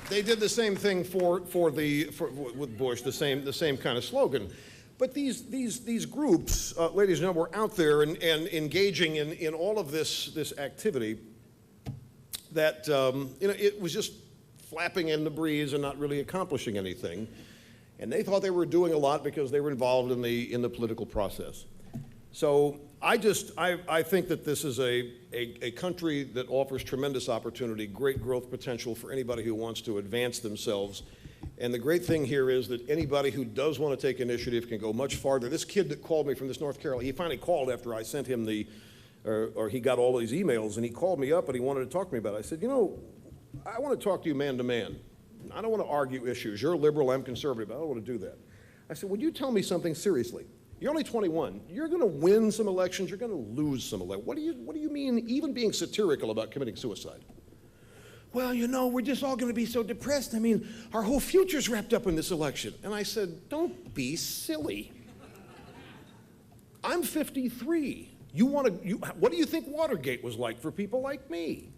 They did the same thing with Bush, the same kind of slogan. But these groups, ladies and gentlemen, were out there and engaging in all of this activity that it was just flapping in the breeze and not really accomplishing anything. And they thought they were doing a lot because they were involved in the political process. So I think that this is a country that offers tremendous opportunity, great growth potential for anybody who wants to advance themselves. And the great thing here is that anybody who does want to take initiative can go much farther. This kid that called me from this North Carolina, he finally called after I sent him or he got all these emails, and he called me up and he wanted to talk to me about it. I said, you know, I want to talk to you man to man. I don't want to argue issues. You're a liberal, I'm conservative. I don't want to do that. I said, would you tell me something seriously? You're only 21. You're going to win some elections. You're going to lose some elections. What do you mean even being satirical about committing suicide? Well, you know, we're just all going to be so depressed. I mean, our whole future's wrapped up in this election. And I said, don't be silly. I'm 53. What do you think Watergate was like for people like me?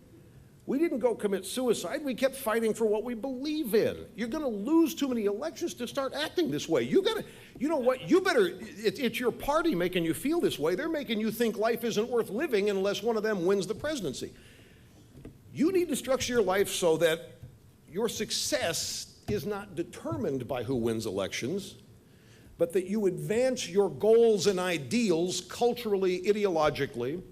We didn't go commit suicide. We kept fighting for what we believe in. You're going to lose too many elections to start acting this way. You know what? It's your party making you feel this way. They're making you think life isn't worth living unless one of them wins the presidency. You need to structure your life so that your success is not determined by who wins elections, but that you advance your goals and ideals culturally, ideologically,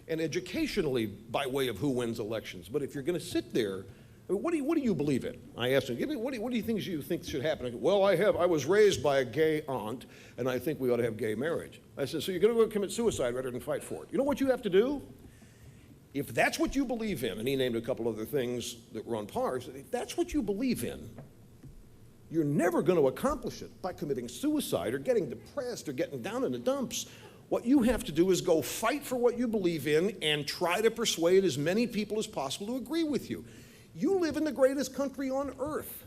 and educationally by way of who wins elections. But if you're going to sit there, what do you believe in? I asked him, what do you think should happen? Well, I was raised by a gay aunt, and I think we ought to have gay marriage. I said, so you're going to go commit suicide rather than fight for it. You know what you have to do? If that's what you believe in, and he named a couple other things that were on par, if that's what you believe in, you're never going to accomplish it by committing suicide or getting depressed or getting down in the dumps. What you have to do is go fight for what you believe in and try to persuade as many people as possible to agree with you. You live in the greatest country on earth.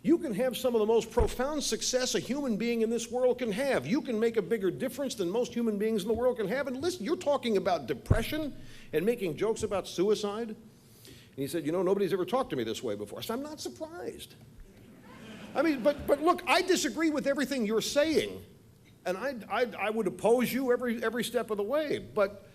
You can have some of the most profound success a human being in this world can have. You can make a bigger difference than most human beings in the world can have. And listen, you're talking about depression and making jokes about suicide. And he said, nobody's ever talked to me this way before. I said, I'm not surprised. I mean, but look, I disagree with everything you're saying. And I would oppose you every step of the way. But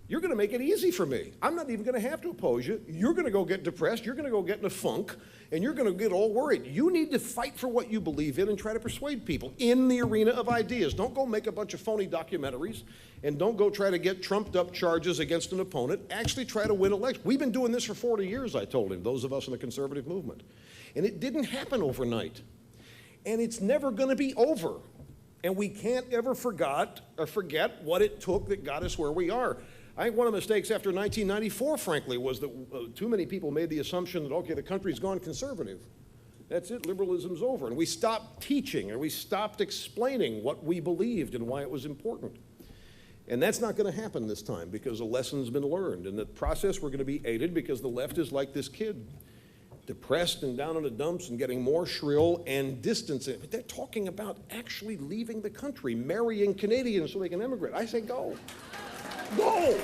you're going to make it easy for me. I'm not even going to have to oppose you. You're going to go get depressed. You're going to go get in a funk. And you're going to get all worried. You need to fight for what you believe in and try to persuade people in the arena of ideas. Don't go make a bunch of phony documentaries. And don't go try to get trumped up charges against an opponent. Actually try to win elections. We've been doing this for 40 years, I told him, those of us in the conservative movement. And it didn't happen overnight. And it's never going to be over. And we can't ever forget what it took that got us where we are. I think one of the mistakes after 1994, frankly, was that too many people made the assumption that, okay, the country's gone conservative. That's it, liberalism's over. And we stopped teaching, and we stopped explaining what we believed and why it was important. And that's not going to happen this time because a lesson's been learned. In the process, we're going to be aided because the left is like this kid, depressed and down in the dumps and getting more shrill and distancing. But they're talking about actually leaving the country, marrying Canadians so they can immigrate. I say go. Go.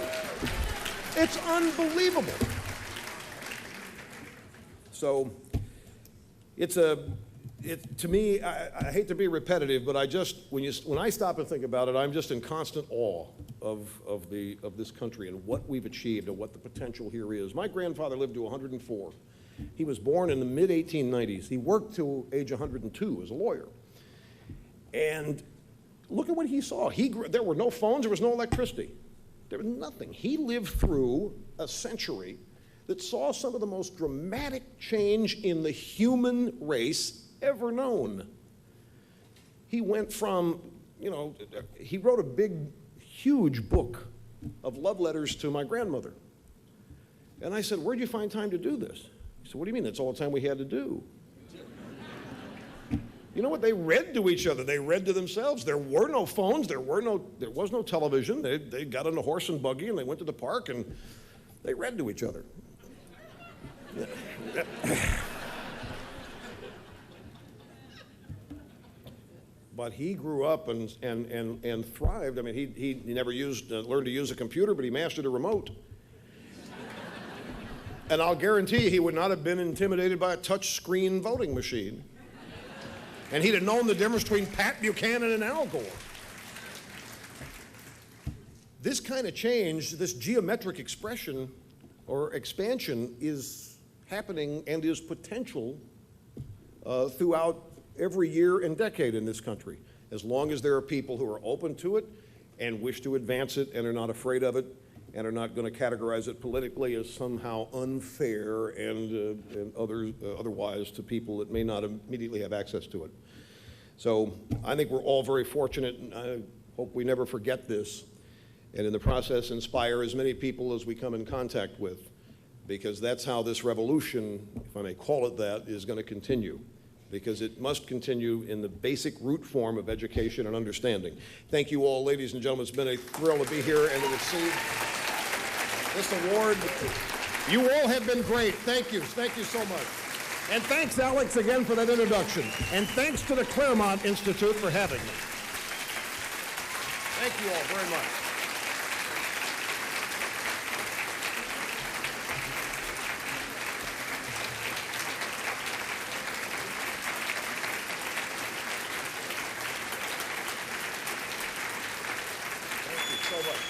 It's unbelievable. So to me, I hate to be repetitive, but when I stop and think about it, I'm just in constant awe of this country and what we've achieved and what the potential here is. My grandfather lived to 104. He was born in the mid-1890s. He worked till age 102 as a lawyer. And look at what he saw. There were no phones, there was no electricity. There was nothing. He lived through a century that saw some of the most dramatic change in the human race ever known. He went from, he wrote a big, huge book of love letters to my grandmother. And I said, where'd you find time to do this? He said, what do you mean? That's all the time we had to do. You know what? They read to each other. They read to themselves. There were no phones. There was no television. They got on a horse and buggy and they went to the park and they read to each other. But he grew up and thrived. I mean, he never learned to use a computer, but he mastered a remote. And I'll guarantee you he would not have been intimidated by a touch-screen voting machine. And he'd have known the difference between Pat Buchanan and Al Gore. This kind of change, this geometric expression or expansion is happening and is potential throughout every year and decade in this country, as long as there are people who are open to it and wish to advance it and are not afraid of it and are not going to categorize it politically as somehow unfair and otherwise to people that may not immediately have access to it. So I think we're all very fortunate, and I hope we never forget this, and in the process inspire as many people as we come in contact with, because that's how this revolution, if I may call it that, is going to continue, because it must continue in the basic root form of education and understanding. Thank you all, ladies and gentlemen. It's been a thrill to be here and to receive this award. You all have been great. Thank you. Thank you so much. And thanks, Alex, again for that introduction. And thanks to the Claremont Institute for having me. Thank you all very much. Thank you so much.